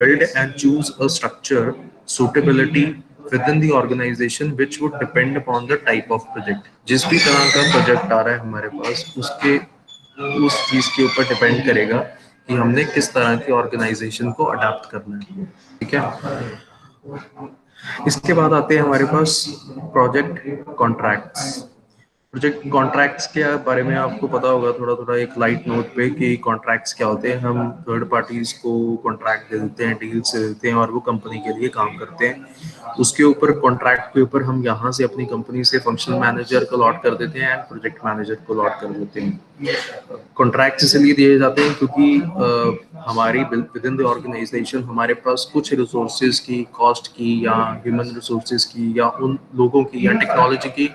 build and choose a structure suitability within the organization which would depend upon the type of project. जिस भी तरह का project आ रहा है हमारे पास उसके उस चीज के ऊपर डिपेंड करेगा कि हमने किस तरह की ऑर्गेनाइजेशन को अडाप्ट करना है। ठीक है। इसके बाद आते हैं हमारे पास प्रोजेक्ट कॉन्ट्रैक्ट्स। प्रोजेक्ट कॉन्ट्रैक्ट्स के बारे में आपको पता होगा थोड़ा थोड़ा एक लाइट नोट पे कि कॉन्ट्रैक्ट्स क्या होते हैं। हम थर्ड पार्टीज को कॉन्ट्रैक्ट दे देते हैं, डील्स दे देते हैं और वो कंपनी के लिए काम करते हैं। उसके ऊपर कॉन्ट्रैक्ट के ऊपर हम यहाँ से अपनी कंपनी से फंक्शनल मैनेजर को अलॉट कर देते हैं एंड प्रोजेक्ट मैनेजर को अलॉट कर देते हैं। कॉन्ट्रैक्ट इसलिए दिए जाते हैं क्योंकि हमारी विद इन द ऑर्गेनाइजेशन हमारे पास कुछ रिसोर्सेज की, कॉस्ट की या ह्यूमन रिसोर्सेज की या उन लोगों की या टेक्नोलॉजी की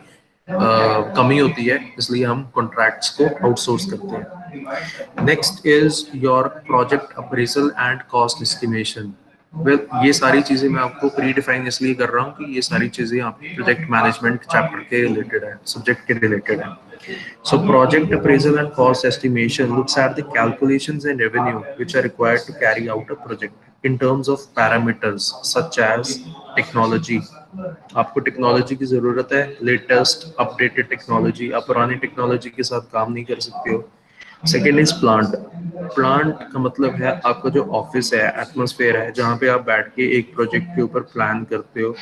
कमी होती है, इसलिए हम कॉन्ट्रैक्ट्स को आउटसोर्स करते हैं। Next is your project appraisal and cost estimation. Well, ये सारी चीजें मैं आपको प्री डिफाइन इसलिए कर रहा हूँ कि ये सारी चीजें आपके प्रोजेक्ट मैनेजमेंट चैप्टर के रिलेटेड है, सब्जेक्ट के रिलेटेड है। So project appraisal and cost estimation looks at the calculations and revenue which are required to carry out a project in terms of parameters such as technology। आपको technology की जरूरत है, latest updated technology, आप पुरानी technology के साथ काम नहीं कर सकते हो। Second is plant. प्लांट का मतलब है आपका जो ऑफिस है, एटमॉस्फेयर है, जहाँ पे आप बैठ के एक प्रोजेक्ट के ऊपर प्लान करते हो,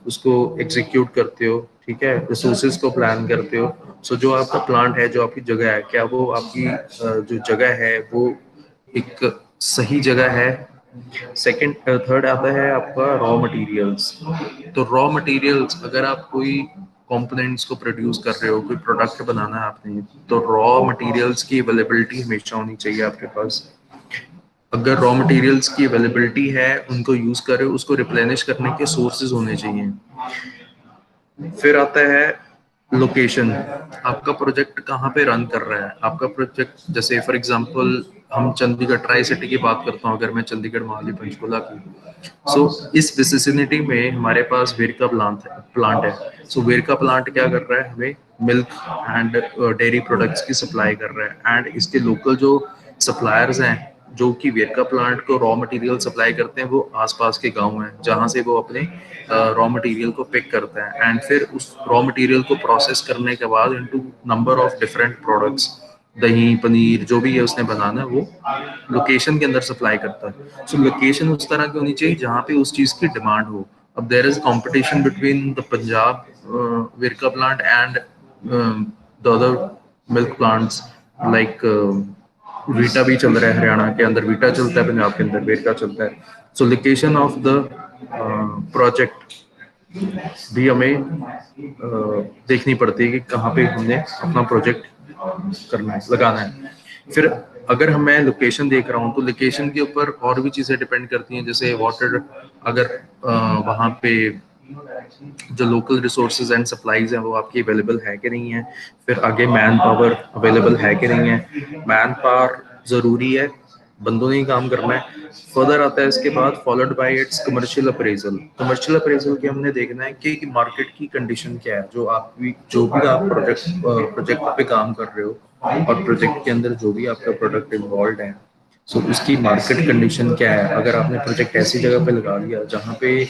उसको एग्जीक्यूट करते हो। ठीक है, रिसोर्सेज को प्लान करते हो। सो जो आपका प्लांट है, जो आपकी जगह है, क्या वो आपकी जो जगह है वो एक सही जगह है। सेकंड थर्ड आता है आपका रॉ मटेरियल्स। तो रॉ मटेरियल्स, अगर आप कोई कंपोनेंट्स को प्रोड्यूस कर रहे हो, कोई प्रोडक्ट बनाना है आपने, तो रॉ मटेरियल्स की अवेलेबिलिटी हमेशा होनी चाहिए आपके पास। अगर रॉ मटेरियल्स की अवेलेबिलिटी है, उनको यूज कर रहे हो, उसको रिप्लेनिश करने के सोर्सेज होने चाहिए। फिर आता है लोकेशन। आपका प्रोजेक्ट कहाँ पे रन कर रहा है, आपका प्रोजेक्ट, जैसे फॉर एग्जांपल हम चंडीगढ़ ट्राई सिटी की बात करता हूँ, अगर मैं चंडीगढ़ मोहाली पंचकुला की, सो इस विसिनिटी में हमारे पास वेरका प्लांट है। सो वेरका प्लांट क्या कर रहा है, हमें मिल्क एंड डेयरी प्रोडक्ट्स की सप्लाई कर रहा है एंड इसके लोकल जो सप्लायर्स हैं जो कि वेरका प्लांट को रॉ मटेरियल सप्लाई करते हैं, वो आसपास के गांव हैं जहां से वो अपने रॉ मटेरियल को पिक करते हैं एंड फिर उस रॉ मटेरियल को प्रोसेस करने के बाद into number of different products, दही पनीर जो भी है उसने बनाना है, वो लोकेशन के अंदर सप्लाई करता है। सो लोकेशन उस तरह की होनी चाहिए जहाँ पे उस चीज़ की डिमांड हो। अब there is competition between the Punjab Verka plant and the other milk plants, like Vita भी चल रहा है, हरियाणा के अंदर वीटा चलता है, पंजाब के अंदर वेरका चलता है। सो लोकेशन ऑफ द प्रोजेक्ट भी हमें देखनी पड़ती है कि कहाँ पे हमने अपना प्रोजेक्ट करना है, लगाना है। फिर अगर मैं लोकेशन देख रहा हूँ तो लोकेशन के ऊपर और भी चीज़ें डिपेंड करती हैं, जैसे वाटर, अगर वहाँ पे जो लोकल रिसोर्सेज एंड सप्लाईज हैं वो आपकी अवेलेबल है कि नहीं है। फिर आगे मैन पावर अवेलेबल है कि नहीं है। मैन पावर ज़रूरी है, बंदों ने ही काम करना है। फर्दर आता है इसके बाद followed by it's commercial appraisal. Commercial appraisal के हमने देखना है कि मार्केट की कंडीशन क्या है, जो भी आप प्रोजेक्ट पे काम कर रहे हो और प्रोजेक्ट के अंदर जो भी आपका प्रोडक्ट इन्वॉल्व है, सो उसकी मार्केट कंडीशन क्या है। अगर आपने प्रोजेक्ट ऐसी जगह पे लगा दिया जहाँ पे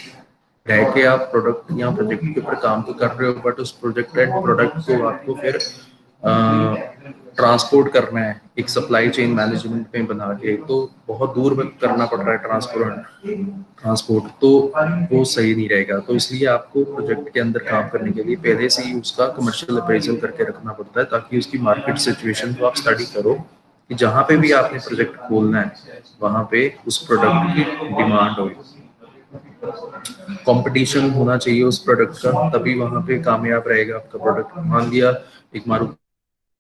रह के आप प्रोडक्ट या प्रोजेक्ट के ऊपर काम तो कर रहे हो, बट उस प्रोजेक्टेड प्रोडक्ट को आपको फिर ट्रांसपोर्ट करना है एक सप्लाई चेन मैनेजमेंट में बना के, तो बहुत दूर में करना पड़ रहा है ट्रांसपोर्ट, तो वो सही नहीं रहेगा। तो इसलिए आपको प्रोजेक्ट के अंदर काम करने के लिए पहले से ही उसका कमर्शियल अप्रेजल करके रखना पड़ता है, ताकि उसकी मार्केट सिचुएशन को आप स्टडी करो कि जहाँ पे भी आपने प्रोजेक्ट खोलना है वहाँ पे उस प्रोडक्ट की डिमांड हो। कंपटीशन होना चाहिए उस प्रोडक्ट का, तभी वहां पे कामयाब रहेगा आपका प्रोडक्ट। मान लिया एक मारुति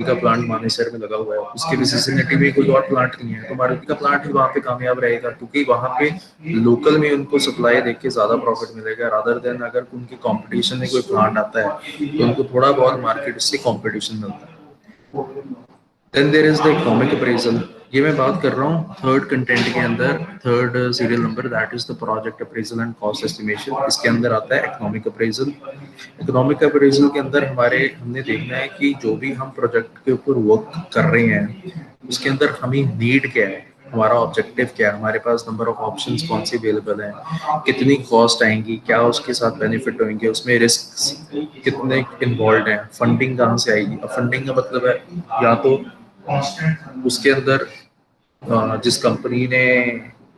का प्लांट मानेसर में लगा हुआ है, उसके विसिनिटी में कोई और प्लांट नहीं है, तो मारुति का प्लांट ही वहां पे कामयाब रहेगा, क्योंकि वहां पे लोकल में उनको सप्लाई देख के ज्यादा प्रॉफिट मिलेगा, रादर देन अगर उनके कंपटीशन में कोई प्लांट आता है तो उनको थोड़ा बहुत मार्केट से कंपटीशन मिलता है। Then there is the economic appraisal. ये मैं बात कर रहा हूँ थर्ड कंटेंट के अंदर, third serial number, that is the project appraisal and cost estimation. इसके अंदर आता है इकोनॉमिक अप्रेजल। इकोनॉमिक अप्रेजल के अंदर हमने देखना है कि जो भी हम प्रोजेक्ट के ऊपर वर्क कर रहे हैं उसके अंदर हमें नीड क्या है, हमारा ऑब्जेक्टिव क्या है, हमारे पास नंबर ऑफ ऑप्शंस कौन सी अवेलेबल है, कितनी कॉस्ट आएंगी, क्या उसके साथ बेनिफिट होंगे, उसमें रिस्क कितने इन्वॉल्व हैं, फंडिंग कहाँ से आएगी। अब फंडिंग का मतलब है या तो उसके अंदर जिस कंपनी ने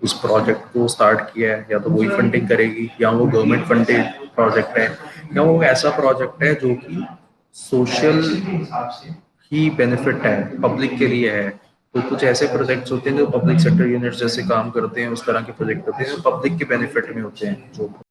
उस प्रोजेक्ट को स्टार्ट किया है या तो वही फंडिंग करेगी, या वो गवर्नमेंट फंडेड प्रोजेक्ट है, या वो ऐसा प्रोजेक्ट है जो कि सोशल ही बेनिफिट है, पब्लिक के लिए है। तो कुछ ऐसे प्रोजेक्ट्स होते हैं जो पब्लिक सेक्टर यूनिट जैसे काम करते हैं, उस तरह के प्रोजेक्ट होते हैं जो पब्लिक के बेनिफिट में होते हैं, जो